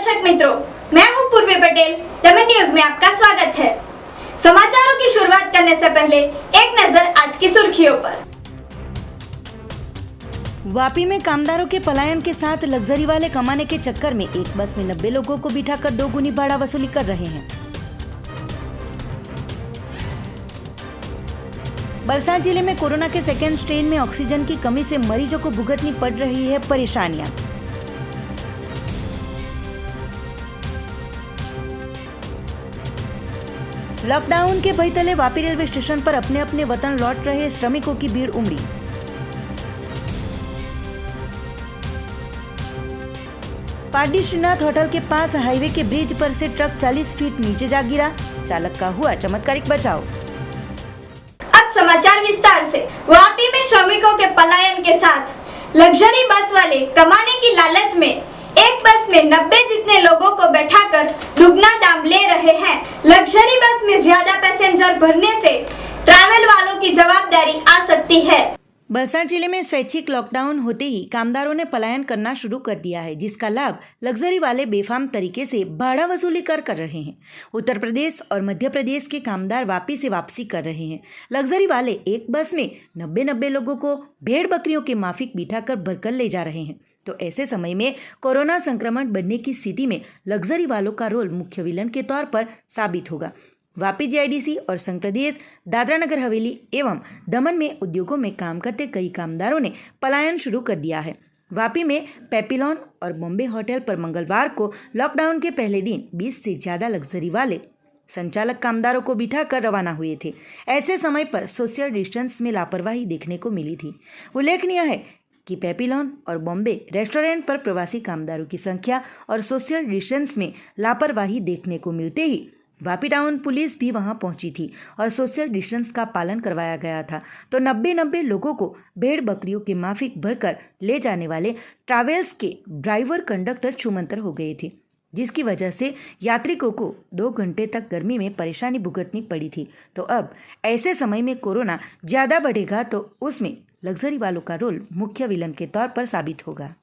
दर्शक मित्रों, मैं हूं पूर्वी पटेल। दमन न्यूज में आपका स्वागत है। समाचारों की शुरुआत करने से पहले एक नजर आज की सुर्खियों पर। वापी में कामदारों के पलायन के साथ लग्जरी वाले कमाने के चक्कर में एक बस में 90 लोगों को बिठाकर दोगुनी भाड़ा वसूली कर रहे हैं। बरसात जिले में कोरोना के सेकेंड स्ट्रेन में ऑक्सीजन की कमी से मरीजों को भुगतनी पड़ रही है परेशानियां। लॉकडाउन के भय तले वापी रेलवे स्टेशन पर अपने अपने वतन लौट रहे श्रमिकों की भीड़ उमड़ी। पारडी श्रीनाथ होटल के पास हाईवे के ब्रिज पर से ट्रक 40 फीट नीचे जा गिरा, चालक का हुआ चमत्कारिक बचाव। अब समाचार विस्तार से। वापी में श्रमिकों के पलायन के साथ लग्जरी बस वाले कमाने की लालच में एक बस में 90 जितने लोगों को बैठाकर दुगना दाम ले रहे हैं। लग्जरी बस में ज्यादा पैसेंजर भरने से ट्रैवल वालों की जवाबदारी आ सकती है। बरसात जिले में स्वैच्छिक लॉकडाउन होते ही कामदारों ने पलायन करना शुरू कर दिया है, जिसका लाभ लग्जरी वाले बेफाम तरीके से भाड़ा वसूली कर रहे हैं। उत्तर प्रदेश और मध्य प्रदेश के कामदार वापी से वापसी कर रहे हैं। लग्जरी वाले एक बस में 90 लोगों को भेड़ बकरियों के माफिक बिठाकर भरकर ले जा रहे हैं। तो ऐसे समय में कोरोना संक्रमण बढ़ने की स्थिति में लग्जरी वालों का रोल मुख्य विलन के तौर पर साबित होगा। वापी जीआईडीसी और संघ प्रदेश दादरा नगर हवेली एवं दमन में उद्योगों में काम करते कई कामदारों ने पलायन शुरू कर दिया है। वापी में पेपिलॉन और बॉम्बे होटल पर मंगलवार को लॉकडाउन के पहले दिन 20 से ज़्यादा लग्जरी वाले संचालक कामदारों को बिठाकर रवाना हुए थे। ऐसे समय पर सोशल डिस्टेंस में लापरवाही देखने को मिली थी। उल्लेखनीय है कि पेपिलॉन और बॉम्बे रेस्टोरेंट पर प्रवासी कामदारों की संख्या और सोशल डिस्टेंस में लापरवाही देखने को मिलते ही वापी टाउन पुलिस भी वहां पहुंची थी और सोशल डिस्टेंस का पालन करवाया गया था। तो 90 लोगों को भेड़ बकरियों के माफिक भरकर ले जाने वाले ट्रैवल्स के ड्राइवर कंडक्टर छूमंतर हो गए थे, जिसकी वजह से यात्रिकों को 2 घंटे तक गर्मी में परेशानी भुगतनी पड़ी थी। तो अब ऐसे समय में कोरोना ज़्यादा बढ़ेगा तो उसमें लग्जरी वालों का रोल मुख्य विलन के तौर पर साबित होगा।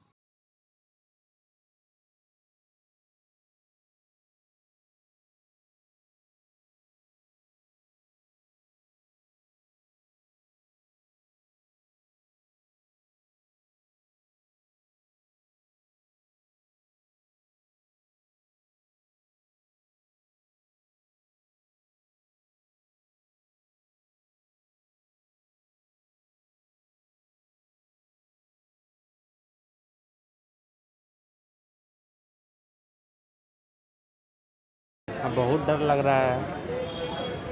अब बहुत डर लग रहा है।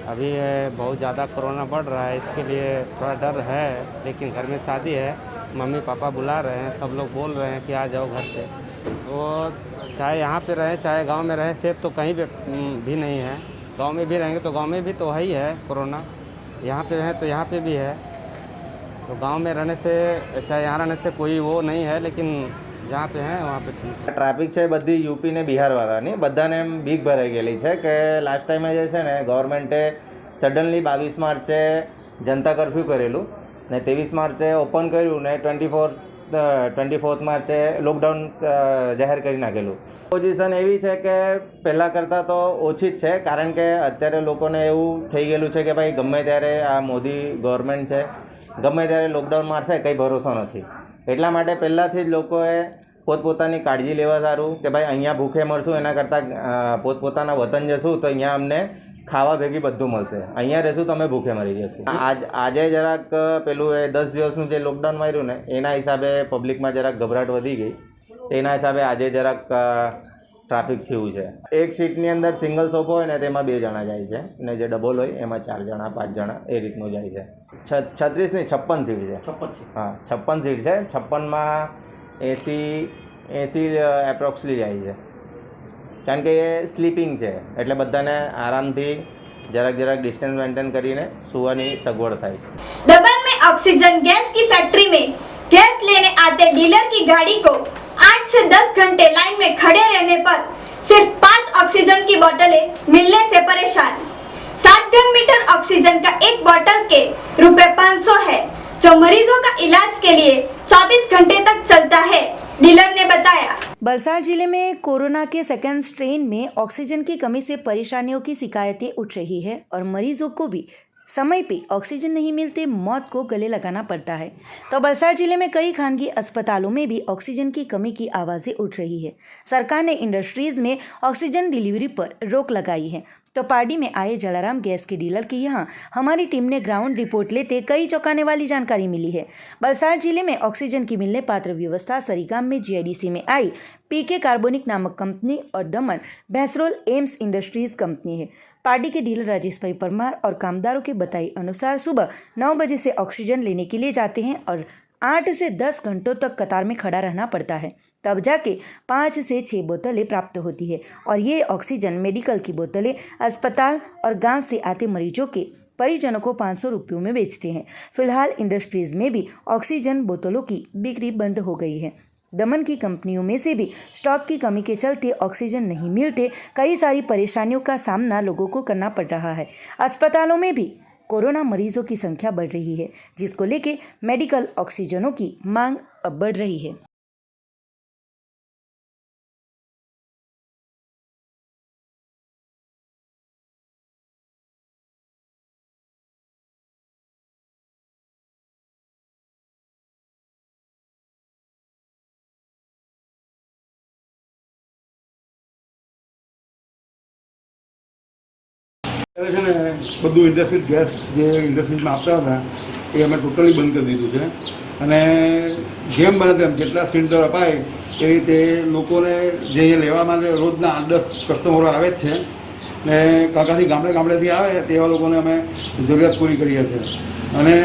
अभी बहुत ज़्यादा कोरोना बढ़ रहा है, इसके लिए थोड़ा डर है। लेकिन घर में शादी है, मम्मी पापा बुला रहे हैं, सब लोग बोल रहे हैं कि आ जाओ घर पे। तो चाहे यहाँ पे रहें चाहे गांव में रहें, सेफ तो कहीं भी नहीं है। गांव में भी रहेंगे तो गांव में भी तो है ही है कोरोना, यहाँ पे रहें तो यहाँ पे भी है। तो गांव में रहने से चाहे यहाँ रहने से कोई वो नहीं है, लेकिन જ્યાં पे हैं वहाँ पे ठीक। ટ્રાફિક છે બધી યુપી ને બિહારવાળાની, બધાને એમ બીક ભરાઈ ગયેલી છે કે લાસ્ટ ટાઈમે જે છે ને ગવર્મેન્ટે સડનલી 22 માર્ચે જનતા કર્ફ્યુ કરેલું ને 23 માર્ચે ઓપન કર્યું ને 24 માર્ચે લોકડાઉન જાહેર કરી નાખેલું। પોઝિશન એવી છે કે પહેલાં કરતાં તો ઓછી જ છે, કારણ કે અત્યારે લોકોને એવું થઈ ગયેલું છે કે ભાઈ ગમે ત્યારે આ મોદી ગવર્મેન્ટ છે, ગમે ત્યારે લોકડાઉન મારશે, કંઈ ભરોસો નથી। એટલા માટે પહેલાંથી જ લોકોએ પોતપોતાની કાળજી લેવા સારું કે ભાઈ અહીંયા ભૂખે મરશું એના કરતાં પોતપોતાના વતન જશું તો અહીંયા અમને ખાવા ભેગી બધું મળશે, અહીંયા રહેશું તો અમે ભૂખે મરી જશું। આજે જરાક પેલું 10 દિવસનું જે લોકડાઉન માર્યું ને એના હિસાબે પબ્લિકમાં જરાક ગભરાટ વધી ગઈ, તેના હિસાબે આજે જરાક ટ્રાફિક થયું છે। એક સીટની અંદર સિંગલ સોફો હોય ને તેમાં 2 જણા જાય છે ને જે ડબલ હોય એમાં 4 જણા 5 જણા એ રીતનું જાય છે। 36 નહીં 56 સીટ છે। હા 56 સીટ છે। 56માં 80 એપ્રોક્સલી જાય છે, કારણ કે એ સ્લીપિંગ છે એટલે બધાને આરામથી જરાક डिस्टेंस मेंटेन કરીને સુવાની સગવડ થાય। दमन में ऑक्सीजन गैस की फैक्ट्री में गैस लेने आते डीलर की गाड़ी को 8 से 10 घंटे लाइन में खड़े रहने पर सिर्फ 5 ऑक्सीजन की बोतलें मिलने से परेशान। 7 घन मीटर ऑक्सीजन का एक बोतल के ₹500 है, जो मरीजों का इलाज के लिए 24 घंटे तक चलता है, डीलर ने बताया। वलसाड़ जिले में कोरोना के सेकेंड स्ट्रेन में ऑक्सीजन की कमी से परेशानियों की शिकायतें उठ रही है और मरीजों को भी समय पे ऑक्सीजन नहीं मिलते मौत को गले लगाना पड़ता है। तो वलसाड़ जिले में कई खानगी अस्पतालों में भी ऑक्सीजन की कमी की आवाज़ें उठ रही है। सरकार ने इंडस्ट्रीज में ऑक्सीजन डिलीवरी पर रोक लगाई है। तो पार्टी में आए जलाराम गैस के डीलर के यहाँ हमारी टीम ने ग्राउंड रिपोर्ट लेते कई चौंकाने वाली जानकारी मिली है। वलसाड़ जिले में ऑक्सीजन की मिलने पात्र व्यवस्था सरीगाम में जीआईडीसी में आई पीके कार्बोनिक नामक कंपनी और दमन भैंसरोल एम्स इंडस्ट्रीज कंपनी है। पार्टी के डीलर राजेश भाई परमार और कामदारों के बताए अनुसार सुबह 9 बजे से ऑक्सीजन लेने के लिए जाते हैं और 8 से 10 घंटों तक कतार में खड़ा रहना पड़ता है, तब जाके 5 से 6 बोतलें प्राप्त होती है और ये ऑक्सीजन मेडिकल की बोतलें अस्पताल और गांव से आते मरीजों के परिजनों को 500 रुपयों में बेचते हैं। फिलहाल इंडस्ट्रीज में भी ऑक्सीजन बोतलों की बिक्री बंद हो गई है। दमन की कंपनियों में से भी स्टॉक की कमी के चलते ऑक्सीजन नहीं मिलते कई सारी परेशानियों का सामना लोगों को करना पड़ रहा है। अस्पतालों में भी कोरोना मरीजों की संख्या बढ़ रही है, जिसको लेके मेडिकल ऑक्सीजनों की मांग अब बढ़ रही है। અત્યારે છે ને બધું ઇન્ડસ્ટ્રીઝ ગેસ જે ઇન્ડસ્ટ્રીઝમાં આપતા હતા એ અમે ટોટલી બંધ કરી દીધું છે અને જેમ બને તેમ જેટલા સિલિન્ડર અપાય એ રીતે લોકોને જે અહીંયા લેવા માટે રોજના 8-10 કસ્ટમરો આવે જ છે ને કાકાથી ગામડેથી આવે તેવા લોકોને અમે જરૂરિયાત પૂરી કરીએ છીએ અને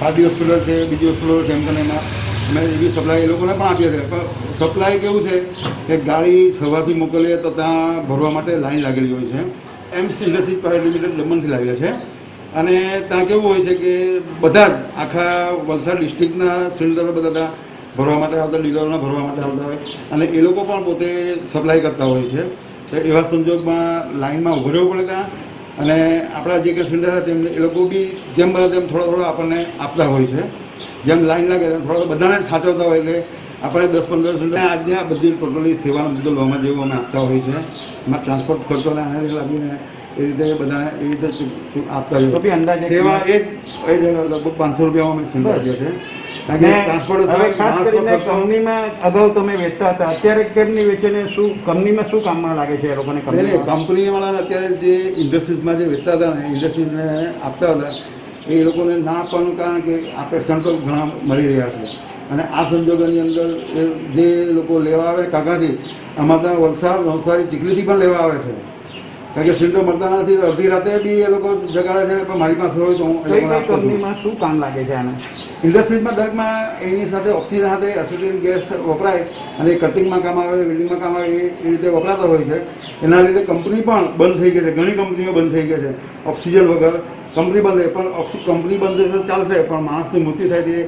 પાર્ટી હોસ્પિટલ છે બીજી હોસ્પિટલ છે એમ કરીને એમાં અમે એવી સપ્લાય એ લોકોને પણ આપીએ છીએ પણ સપ્લાય કેવું છે કે ગાડી સવારથી મોકલીએ તો ત્યાં ભરવા માટે લાઈન લાગેલી હોય છે। એમ્સ ઇન્ડસ્ટ્રીઝ પ્રાઇવેટ લિમિટેડ દમણથી લાવેલા છે અને ત્યાં કેવું હોય છે કે બધા જ આખા વલસાડ ડિસ્ટ્રિક્ટના સિલિન્ડરો બધા ત્યાં ભરવા માટે આવતા ડીલરોના ભરવા માટે આવતા હોય અને એ લોકો પણ પોતે સપ્લાય કરતા હોય છે। તો એવા સંજોગમાં લાઇનમાં ઊભું રહેવું પડે ત્યાં અને આપણા જે કંઈ સિલિન્ડર હતા તેમને એ લોકો બી જેમ બને તેમ થોડા આપણને આપતા હોય છે। જેમ લાઈન લાગે તેમ થોડા બધાને સાચવતા હોય એટલે આપણે 10-15 સિલિન્ડર આજની આ બધી ટોટલી સેવાનો મુદ્દો લેવામાં જેવું અમે આપતા હોય છે। એમાં ટ્રાન્સપોર્ટ ખર્ચોને આને લાગીને એ રીતે બધાને એ રીતે આપતા હોય અંદાજે સેવા એ જ લગભગ 500 રૂપિયામાં અમે સિલિન્ડર આપીએ છીએ કારણ કે ટ્રાન્સપોર્ટ કંપનીમાં અગાઉ તમે વેચતા હતા, અત્યારે કેમની વેચીને શું કંપનીમાં શું કામમાં લાગે છે એ લોકોને? કંપનીવાળાને અત્યારે જે ઇન્ડસ્ટ્રીઝમાં જે વેચતા હતા ને ઇન્ડસ્ટ્રીઝને આપતા હતા એ લોકોને ના આપવાનું કારણ કે આ પેશન્ટ તો ઘણા મરી રહ્યા છે અને આ સંજોગોની અંદર જે લોકો લેવા આવે કાકાથી આમાં ત્યાં વલસાડ નવસારી ચીખલીથી પણ લેવા આવે છે કારણ કે સિલિન્ડર મળતા નથી તો અડધી રાતે બી એ લોકો જગાડે છે પણ મારી પાસે હોય તો હું કંપનીમાં શું કામ લાગે છે આને? ઇન્ડસ્ટ્રીઝમાં દરેકમાં એની સાથે ઓક્સિજન સાથે એસિડિન ગેસ વપરાય અને એ કટિંગમાં કામ આવે વેલ્ડિંગમાં કામ આવે એ રીતે વપરાતા હોય છે। એના લીધે કંપની પણ બંધ થઈ ગઈ છે, ઘણી કંપનીઓ બંધ થઈ ગઈ છે ઓક્સિજન વગર કંપની બંધ પણ કંપની બંધ તો ચાલશે પણ માણસની મૃત્યુ થાય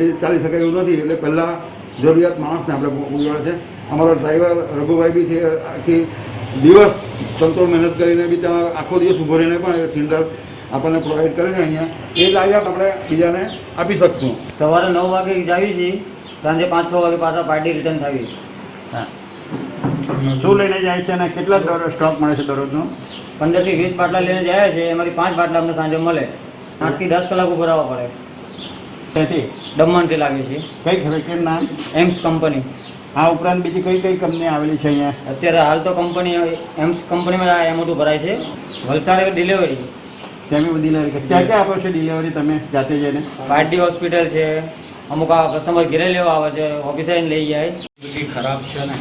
એ ચાલી શકે એવું નથી એટલે પહેલાં જરૂરિયાત માણસને આપણે પૂરી છે। અમારો ડ્રાઈવર રઘુભાઈ બી છે આખી દિવસ તંતોડ મહેનત કરીને બી ત્યાં આખો દિવસ ઊભો રહીને પણ એ સિલિન્ડર આપણને પ્રોવાઈડ કરે છે અહીંયા એ લાગ્યા આપણે બીજાને આપી શકશું। સવારે 9 વાગે જાવી છીએ, સાંજે 5-6 વાગે પાછા પાર્ટી રિટર્ન થાવી। હા, શું લઈને જાય છે અને કેટલા સ્ટોક મળે છે દરરોજનો? 15 થી 20 બાટલા લઈને જાય છે। એમાંથી 5 બાટલા અમને સાંજે મળે। 8 થી 10 કલાક ઉભો રહેવા પડે। ત્યાંથી દમણથી લાગે છે। કઈ ખબર કેમ નામ? એમ્સ કંપની। આ ઉપરાંત બીજી કઈ કઈ કંપની આવેલી છે અહીંયા? અત્યારે હાલ તો કંપની એમ્સ કંપનીમાં આ મોટું ભરાય છે। વલસાડ ડિલિવરી ત્યાં બી ડિલિવરી ક્યાં ક્યાં આપો છો ડિલિવરી તમે જાતે જઈને? પાર્ટી હોસ્પિટલ છે, અમુક આ કસ્ટમર ઘરે લેવા આવે છે, ઓફિસે લઈ જાય। બધી ખરાબ છે ને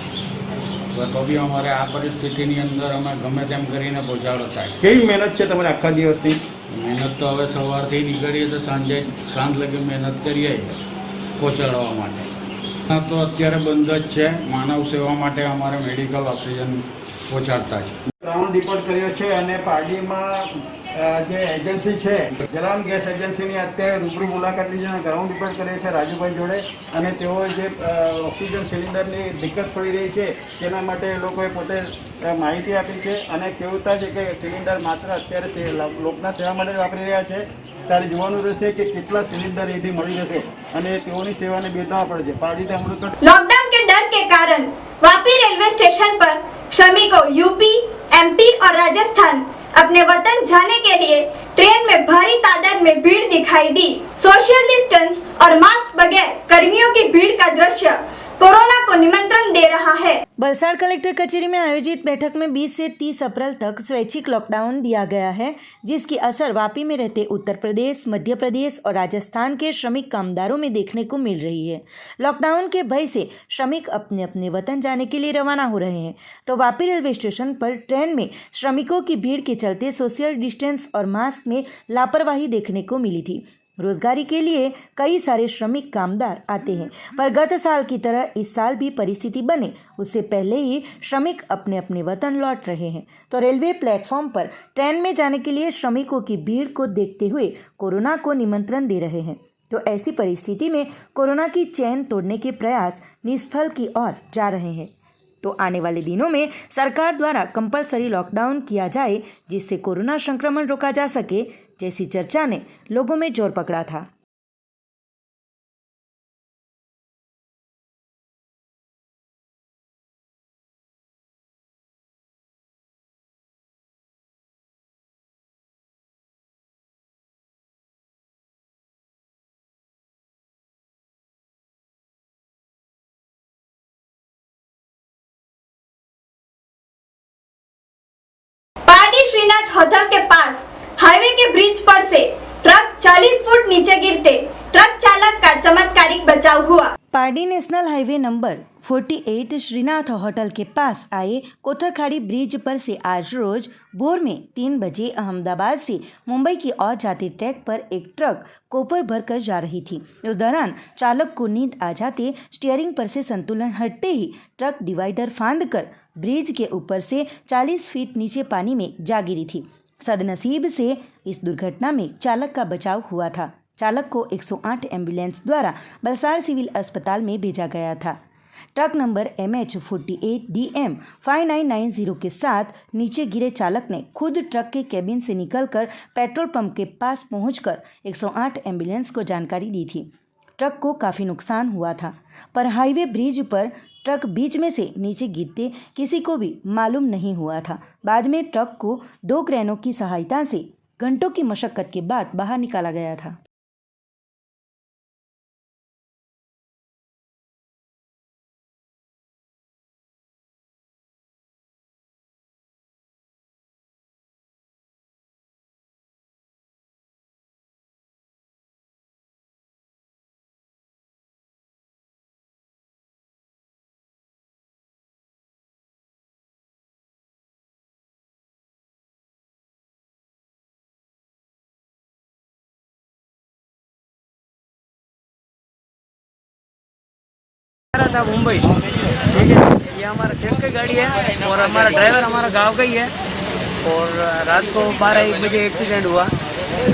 તો બી અમારે આ પરિસ્થિતિની અંદર અમે ગમે તેમ કરીને પહોંચાડો થાય। કેવી મહેનત છે તમારે આખા દિવસથી? મહેનત તો હવે સવારથી નીકળીએ તો સાંજ લગી મહેનત કરીએ પહોંચાડવા માટે। આ તો અત્યારે બંધ જ છે, માનવ સેવા માટે અમારે મેડિકલ ઓક્સિજન પહોંચાડતા છે। ગ્રાઉન્ડ રિપોર્ટ કર્યો છે અને પાર્ટીમાં જે એજન્સી છે જલારામ ગેસ એજન્સીની અત્યારે રૂબરૂ મુલાકાત લીધી અને ગ્રાઉન્ડ રિપોર્ટ કર્યો છે રાજુભાઈ જોડે અને તેઓ જે ઓક્સિજન સિલિન્ડરની દિક્કત પડી રહી છે તેના માટે એ લોકોએ પોતે માહિતી આપી છે અને કહેતા છે કે સિલિન્ડર માત્ર અત્યારે તે લોકના સેવા માટે વાપરી રહ્યા છે ત્યારે જોવાનું રહેશે કે કેટલા સિલિન્ડર એથી મળી રહેશે અને તેઓની સેવાને બિરદાવવા પડે છે. પાર્ટી અમૃત लॉकडाउन के डर के कारण वापी रेलवे स्टेशन पर श्रमिकों यूपी, एमपी और राजस्थान अपने वतन जाने के लिए ट्रेन में भारी तादाद में भीड़ दिखाई दी. सोशल डिस्टेंस और मास्क बगैर कर्मियों की भीड़ का दृश्य कोरोना को निमंत्रण दे रहा है. वलसाड़ कलेक्टर कचेरी में आयोजित बैठक में 20 से 30 अप्रैल तक स्वैच्छिक लॉकडाउन दिया गया है, जिसकी असर वापी में रहते उत्तर प्रदेश, मध्य प्रदेश और राजस्थान के श्रमिक कामदारों में देखने को मिल रही है. लॉकडाउन के भय से श्रमिक अपने अपने वतन जाने के लिए रवाना हो रहे हैं, तो वापी रेलवे स्टेशन पर ट्रेन में श्रमिकों की भीड़ के चलते सोशल डिस्टेंस और मास्क में लापरवाही देखने को मिली थी. रोजगारी के लिए कई सारे श्रमिक कामदार आते हैं, पर गत साल की तरह इस साल भी परिस्थिति बने उससे पहले ही श्रमिक अपने अपने वतन लौट रहे हैं. तो रेलवे प्लेटफॉर्म पर ट्रेन में जाने के लिए श्रमिकों की भीड़ को देखते हुए कोरोना को निमंत्रण दे रहे हैं. तो ऐसी परिस्थिति में कोरोना की चैन तोड़ने के प्रयास निष्फल की ओर जा रहे हैं. तो आने वाले दिनों में सरकार द्वारा कंपलसरी लॉकडाउन किया जाए, जिससे कोरोना संक्रमण रोका जा सके, जैसी चर्चा ने लोगों में जोर पकड़ा था. पार्टी श्रीनाथ होटल के पास हाईवे के ब्रिज पर से ट्रक 40 फुट नीचे गिरते ट्रक चालक का चमत्कारिक बचाव हुआ. Pardi national highway number 48 Shrinath hotel के पास आए कोथरखाड़ी ब्रिज पर से आज रोज भोर में 3 बजे अहमदाबाद से मुंबई की ओर जाते ट्रैक पर एक ट्रक कोपर भरकर जा रही थी. उस दौरान चालक को नींद आ जाते स्टीयरिंग पर से संतुलन हटते ही ट्रक डिवाइडर फांदकर ब्रिज के ऊपर से 40 फीट नीचे पानी में जा गिरी थी. सदनसीब से इस दुर्घटना में चालक का बचाव हुआ था. चालक को 108 एम्बुलेंस द्वारा वलसाड़ सिविल अस्पताल में भेजा गया था. ट्रक नंबर MH48DM 5990 के साथ नीचे गिरे चालक ने खुद ट्रक के केबिन से निकलकर पेट्रोल पंप के पास पहुंचकर 108 एम्बुलेंस को जानकारी दी थी. ट्रक को काफ़ी नुकसान हुआ था, पर हाईवे ब्रिज पर ट्रक बीच में से नीचे गिरते किसी को भी मालूम नहीं हुआ था. बाद में ट्रक को 2 क्रेनों की सहायता से घंटों की मशक्कत के बाद बाहर निकाला गया था. था मुंबई, ठीक है. ये हमारा सेठ की गाड़ी है और हमारा ड्राइवर हमारा गांव का ही है. और रात को 12-1 बजे एक्सीडेंट हुआ.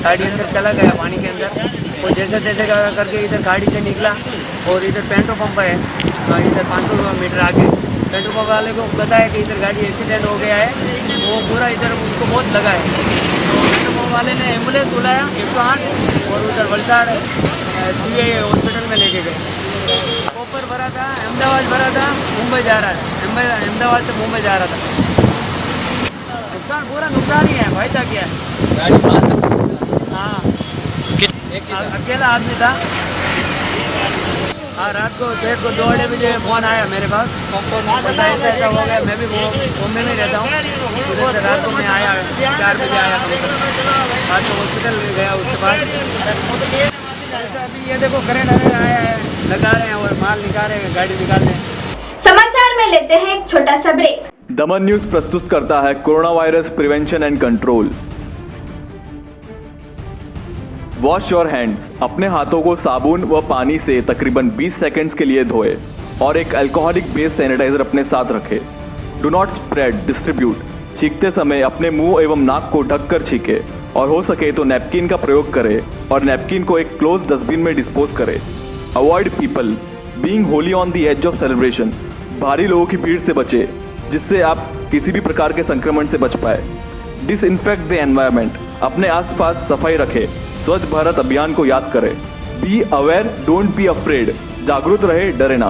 गाड़ी अंदर चला गया पानी के अंदर और जैसे तैसे करके इधर गाड़ी से निकला और इधर पेट्रोल पंप है, इधर 500 मीटर आगे. पेट्रोल पंप वाले को बताया कि इधर गाड़ी एक्सीडेंट हो गया है. वो पूरा इधर उसको बहुत लगा है. तो पेट्रोल पंप वाले ने एम्बुलेंस बुलाया 108 और उधर वलसाड़ CI हॉस्पिटल में लेके गए. कोपर भरा था, अहमदाबाद भरा था, मुंबई जा रहा था. अहमदाबाद से मुंबई जा रहा था. नुकसान पूरा नुकसान ही है, फायदा क्या है. हाँ, अकेला आदमी था. हाँ, रात को सेठ को 2-2:30 बजे फ़ोन आया मेरे पास. पता ऐसा हो गया. मैं भी मुंबई में रहता हूँ. उधर से रात को मैं आया 4 बजे आया. रात को हॉस्पिटल गया उसके पास. अभी ये देखो करंट आया है, लगा रहे हैं और माल निकाल रहे हैं, गाड़ी निकाल रहे हैं. समाचार में लेते हैं एक छोटा सा ब्रेक. दमन न्यूज प्रस्तुत करता है corona virus prevention and control. Wash your hands. अपने हाथों को साबुन व पानी से तकरीबन 20 सेकंड्स के लिए धोए और एक अल्कोहलिक बेस्ड सैनिटाइजर अपने साथ रखें. Do not spread distribute. छींकते समय अपने मुंह एवं नाक को ढककर छींके और हो सके तो नैपकिन का प्रयोग करें और नैपकिन को एक क्लोज डस्टबिन में डिस्पोज करें. Avoid people being Holi on the edge of celebration. भारी लोगों की भीड़ से बचे, जिससे आप किसी भी प्रकार के संक्रमण से बच पाए. Disinfect the environment. अपने आसपास सफाई रखें. स्वच्छ भारत अभियान को याद करें। Be aware, don't be afraid. जागरूक रहे, डरे ना।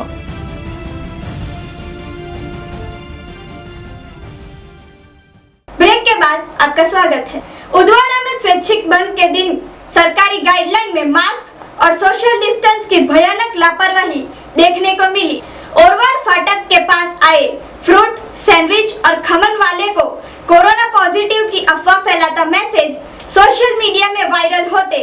ब्रेक के बाद आपका स्वागत है। उदवाड़ा में स्वैच्छिक बंद के दिन सरकारी गाइडलाइन में मास्क और सोशल डिस्टेंस की भयानक लापरवाही देखने को मिली। ओरवाड़ फाटक के पास आए फ्रूट, सैंडविच और खमन वाले को कोरोना पॉजिटिव की अफवाह फैलाता मैसेज सोशल मीडिया में वायरल होते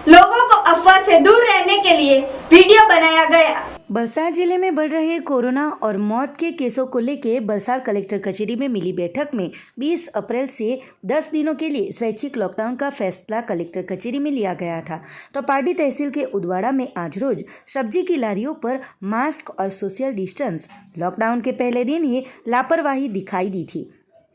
लोगों को अफवाह से दूर रहने के लिए वीडियो बनाया गया। बलसाड़ जिले में बढ़ रहे कोरोना और मौत के केसों को लेकर बलसाड़ कलेक्टर कचहरी में मिली बैठक में 20 अप्रैल से 10 दिनों के लिए स्वैच्छिक लॉकडाउन का फैसला कलेक्टर कचहरी में लिया गया था। तो पार्टी तहसील के उदवाड़ा में आज रोज सब्जी की लारियों पर मास्क और सोशल डिस्टेंस लॉकडाउन के पहले दिन ही लापरवाही दिखाई दी थी।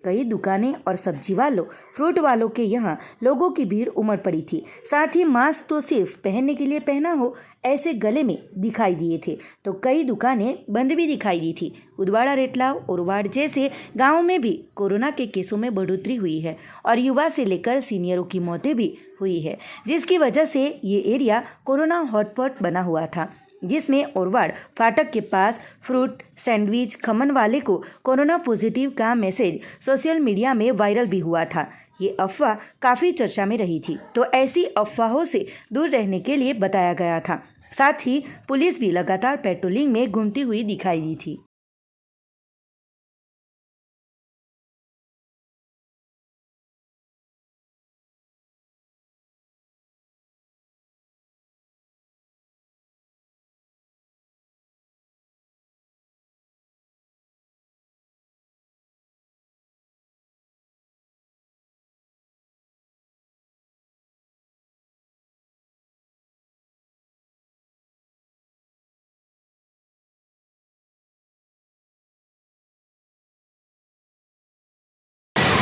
कई दुकानें और सब्जी वालों, फ्रूट वालों के यहाँ लोगों की भीड़ उमड़ पड़ी थी। साथ ही मास्क तो सिर्फ पहनने के लिए पहना हो ऐसे गले में दिखाई दिए थे, तो कई दुकानें बंद भी दिखाई दी थी। उदवाड़ा, रेटलाव, ओरवाड़ जैसे गांवों में भी कोरोना के केसों में बढ़ोतरी हुई है और युवा से लेकर सीनियरों की मौतें भी हुई है, जिसकी वजह से ये एरिया कोरोना हॉटस्पॉट बना हुआ था, जिसमें ओरवाड़ फाटक के पास फ्रूट, सैंडविच, खमन वाले को कोरोना पॉजिटिव का मैसेज सोशल मीडिया में वायरल भी हुआ था। ये अफवाह काफ़ी चर्चा में रही थी, तो ऐसी अफवाहों से दूर रहने के लिए बताया गया था। साथ ही पुलिस भी लगातार पेट्रोलिंग में घूमती हुई दिखाई दी थी।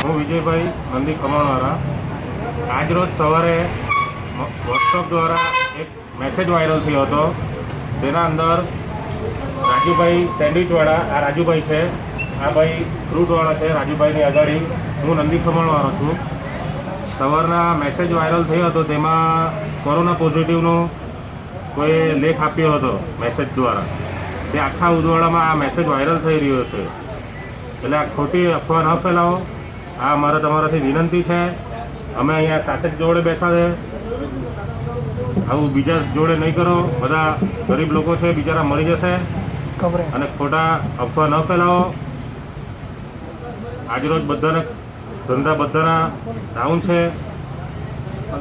હું વિજયભાઈ નંદી ખમણવાળા આજરોજ સવારે વોટ્સઅપ દ્વારા એક મેસેજ વાયરલ થયો હતો। તેના અંદર રાજુભાઈ સેન્ડવિચવાળા, આ રાજુભાઈ છે, આ ભાઈ ફ્રૂટવાળા છે, રાજુભાઈની આગળ હું નંદી ખમણવાળો છું। સવારના મેસેજ વાયરલ થયો હતો, તેમાં કોરોના પોઝિટિવનો કોઈ લેખ આપ્યો હતો મેસેજ દ્વારા। તે આખા ઉદવાડામાં આ મેસેજ વાયરલ થઈ રહ્યો છે, એટલે આ ખોટી અફવા ન ફેલાવો। આ અમારા તમારાથી વિનંતી છે। અમે અહીંયા સાથે જ જોડે બેસા છે, આવું બીજા જોડે નહીં કરો। બધા ગરીબ લોકો છે, બિચારા મરી જશે અને ખોટા અફવા ન ફેલાવો। આજરોજ બધાને ધંધા બધાના ડાઉન છે,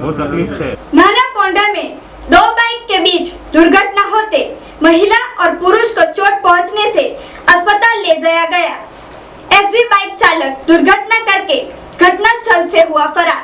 બહુ तकलीफ છે। नाना पोंडा में 2 बाइक के बीच दुर्घटना होते महिला और पुरुष को चोट पहुंचने से अस्पताल ले जाया गया। एफजी बाइक चालक दुर्घटना करके घटनास्थल से हुआ फरार।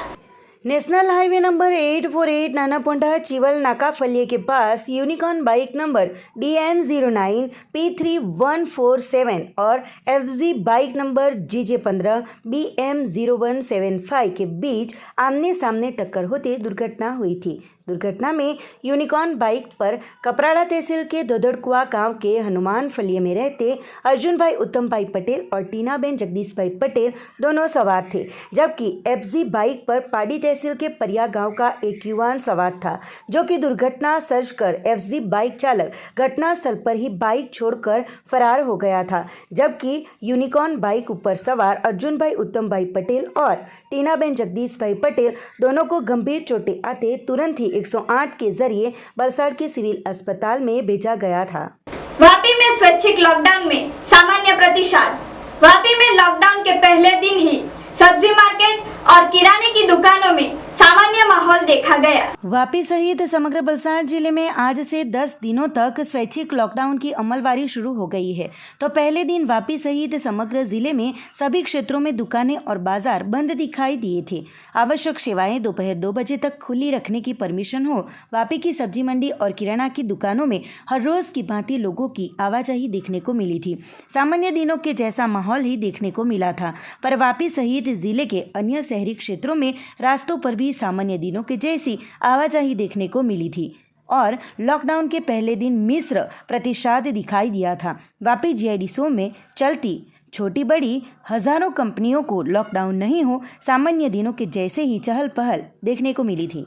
नेशनल हाईवे नंबर 848 नाना पोंडा चिवल नाका फलिये के पास unicorn bike number DN09 P3147 और FZ bike number GJ15 BM0175 के बीच आमने सामने टक्कर होते दुर्घटना हुई थी। दुर्घटना में यूनिकॉर्न बाइक पर कपराड़ा तहसील के दोदड़कुआ गांव के हनुमान फलिये में रहते अर्जुन भाई उत्तम भाई पटेल और टीनाबेन जगदीश भाई पटेल दोनों सवार थे, जबकि FZ बाइक पर पाडी तहसील के परिया गांव का एक युवान सवार था, जो कि दुर्घटना सर्ज कर FZ बाइक चालक घटनास्थल पर ही बाइक छोड़कर फरार हो गया था, जबकि यूनिकॉर्न बाइक ऊपर सवार अर्जुन भाई उत्तम भाई पटेल और टीनाबेन जगदीश भाई पटेल दोनों को गंभीर चोटें आते तुरंत ही 108 के जरिए बलसाड़ के सिविल अस्पताल में भेजा गया था। वापी में स्वैच्छिक लॉकडाउन में सामान्य प्रतिसाद। वापी में लॉकडाउन के पहले दिन ही सब्जी मार्केट और किराने की दुकानों में सामान्य माहौल देखा गया। वापी सहित समग्र बलसाड़ जिले में आज से 10 दिनों तक स्वैच्छिक लॉकडाउन की अमलवारी शुरू हो गई है। तो पहले दिन वापी सहित समग्र जिले में सभी क्षेत्रों में दुकानें और बाजार बंद दिखाई दिए थे। आवश्यक सेवाएं दोपहर 2 बजे तक खुली रखने की परमिशन हो। वापी की सब्जी मंडी और किराना की दुकानों में हर रोज की भांति लोगों की आवाजाही देखने को मिली थी। सामान्य दिनों के जैसा माहौल ही देखने को मिला था, पर वापी सहित जिले के अन्य शहरी क्षेत्रों में रास्तों पर भी सामान्य दिनों के जैसी आवाजाही देखने को मिली थी और लॉकडाउन के पहले दिन मिश्र प्रतिसाद दिखाई दिया था। वापी GIDSO में चलती छोटी बड़ी हजारों कंपनियों को लॉकडाउन नहीं हो, सामान्य दिनों के जैसे ही चहल पहल देखने को मिली थी।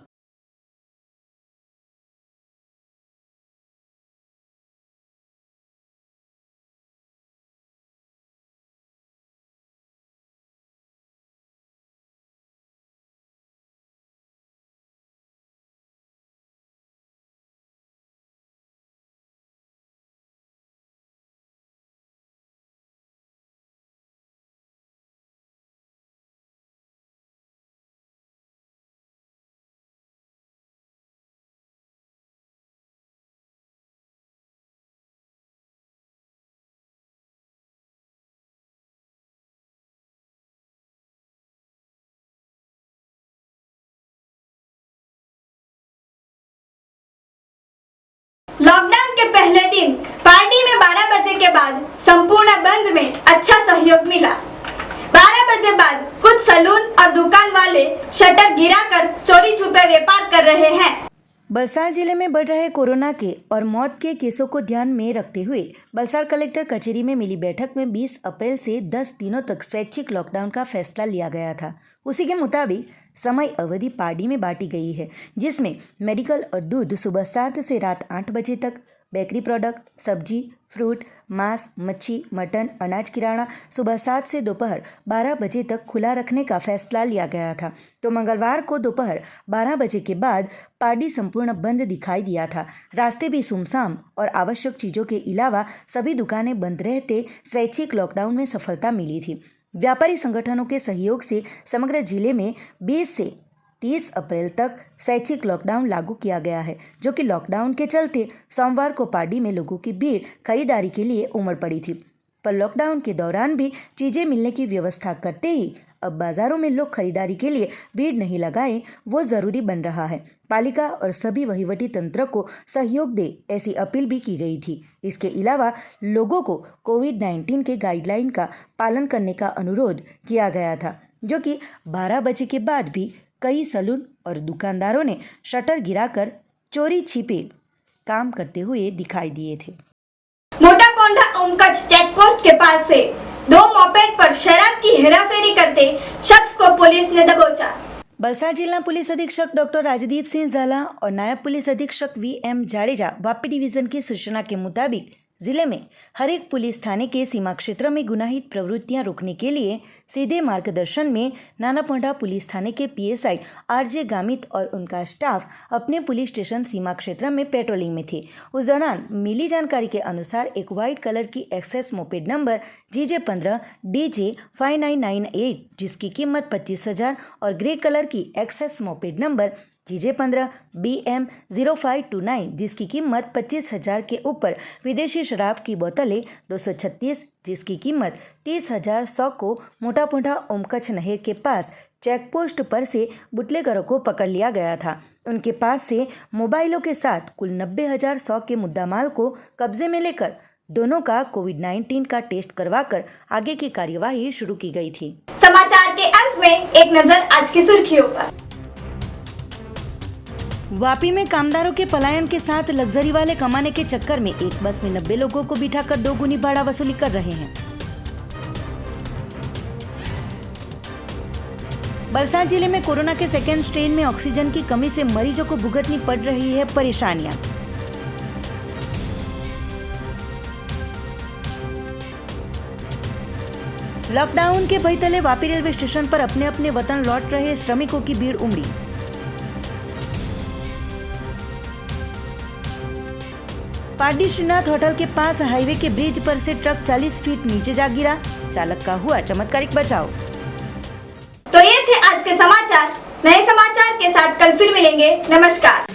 लॉकडाउन के पहले दिन पार्टी में 12 बजे के बाद संपूर्ण बंद में अच्छा सहयोग मिला। 12 बजे बाद कुछ सैलून और दुकान वाले शटर गिराकर चोरी छुपे व्यापार कर रहे हैं। बलसाड़ जिले में बढ़ रहे कोरोना के और मौत के केसों को ध्यान में रखते हुए बलसाड़ कलेक्टर कचेरी में मिली बैठक में 20 अप्रैल से 10 दिनों तक स्वैच्छिक लॉकडाउन का फैसला लिया गया था। उसी के मुताबिक समय अवधि पार्टी में बांटी गई है, जिसमें मेडिकल और दूध सुबह 7 से रात 8 बजे तक, बेकरी प्रोडक्ट, सब्जी, फ्रूट, मांस, मच्छी, मटन, अनाज किराना सुबह 7 से दोपहर 12 बजे तक खुला रखने का फैसला लिया गया था। तो मंगलवार को दोपहर 12 बजे के बाद पार्टी संपूर्ण बंद दिखाई दिया था। रास्ते भी सुमसाम और आवश्यक चीज़ों के अलावा सभी दुकानें बंद रहते स्वैच्छिक लॉकडाउन में सफलता मिली थी। व्यापारी संगठनों के सहयोग से समग्र जिले में 20 से 30 अप्रैल तक स्वैच्छिक लॉकडाउन लागू किया गया है, जो कि लॉकडाउन के चलते सोमवार को पार्टी में लोगों की भीड़ खरीदारी के लिए उमड़ पड़ी थी। पर लॉकडाउन के दौरान भी चीज़ें मिलने की व्यवस्था करते ही अब बाज़ारों में लोग खरीदारी के लिए भीड़ नहीं लगाएं, वो ज़रूरी बन रहा है। पालिका और सभी वहीवटी तंत्र को सहयोग दे, ऐसी अपील भी की गई थी। इसके अलावा लोगों को कोविड-19 के गाइडलाइन का पालन करने का अनुरोध किया गया था, जो कि 12 बजे के बाद भी कई सैलून और दुकानदारों ने शटर गिराकर चोरी छिपे काम करते हुए दिखाई दिए थे। मोटा कोंडा ओमकच चेक पोस्ट के पास से 2 मोपेड पर शराब की हेराफेरी करते शख्स को पुलिस ने दबोचा। बलसाड़ जिला पुलिस अधीक्षक डॉक्टर राजदीप सिंह झाला और नायब पुलिस अधीक्षक वीएम जाडेजा वापी डिवीजन की सूचना के मुताबिक जिले में हर एक पुलिस थाने के सीमा क्षेत्र में गुनाहित प्रवृत्तियां रोकने के लिए सीधे मार्गदर्शन में नानापोंडा पुलिस थाने के पीएसआई आरजे गामित और उनका स्टाफ अपने पुलिस स्टेशन सीमा क्षेत्र में पेट्रोलिंग में थे। उस दौरान मिली जानकारी के अनुसार एक वाइट कलर की Access moped number GJ15 DJ 5998 जिसकी कीमत 25,000 और ग्रे कलर की Access moped number GJ15 BM 0529 जिसकी कीमत 25,000 के ऊपर विदेशी शराब की बोतलें 236 जिसकी कीमत 30,100 को मोटापोंडा ओमकच नहर के पास चेक पोस्ट पर से बुटलेगरों को पकड़ लिया गया था। उनके पास से मोबाइलों के साथ कुल 90,100 के मुद्दामाल को कब्जे में लेकर दोनों का कोविड-19 का टेस्ट करवाकर आगे की कार्यवाही शुरू की गई थी। समाचार के अंत में एक नजर आज की सुर्खियों पर। वापी में कामदारों के पलायन के साथ लग्जरी वाले कमाने के चक्कर में एक बस में 90 लोगों को बिठाकर 2 गुनी भाड़ा वसूली कर रहे हैं। बलसाड़ जिले में कोरोना के सेकेंड स्ट्रेन में ऑक्सीजन की कमी से मरीजों को भुगतनी पड़ रही है परेशानियां। लॉकडाउन के भय तले वापी रेलवे स्टेशन पर अपने अपने वतन लौट रहे श्रमिकों की भीड़ उमड़ी। पार्टी श्रीनाथ होटल के पास हाईवे के ब्रिज पर से ट्रक 40 फीट नीचे जा गिरा, चालक का हुआ चमत्कारिक बचाव। तो ये थे आज के समाचार। नए समाचार के साथ कल फिर मिलेंगे। नमस्कार।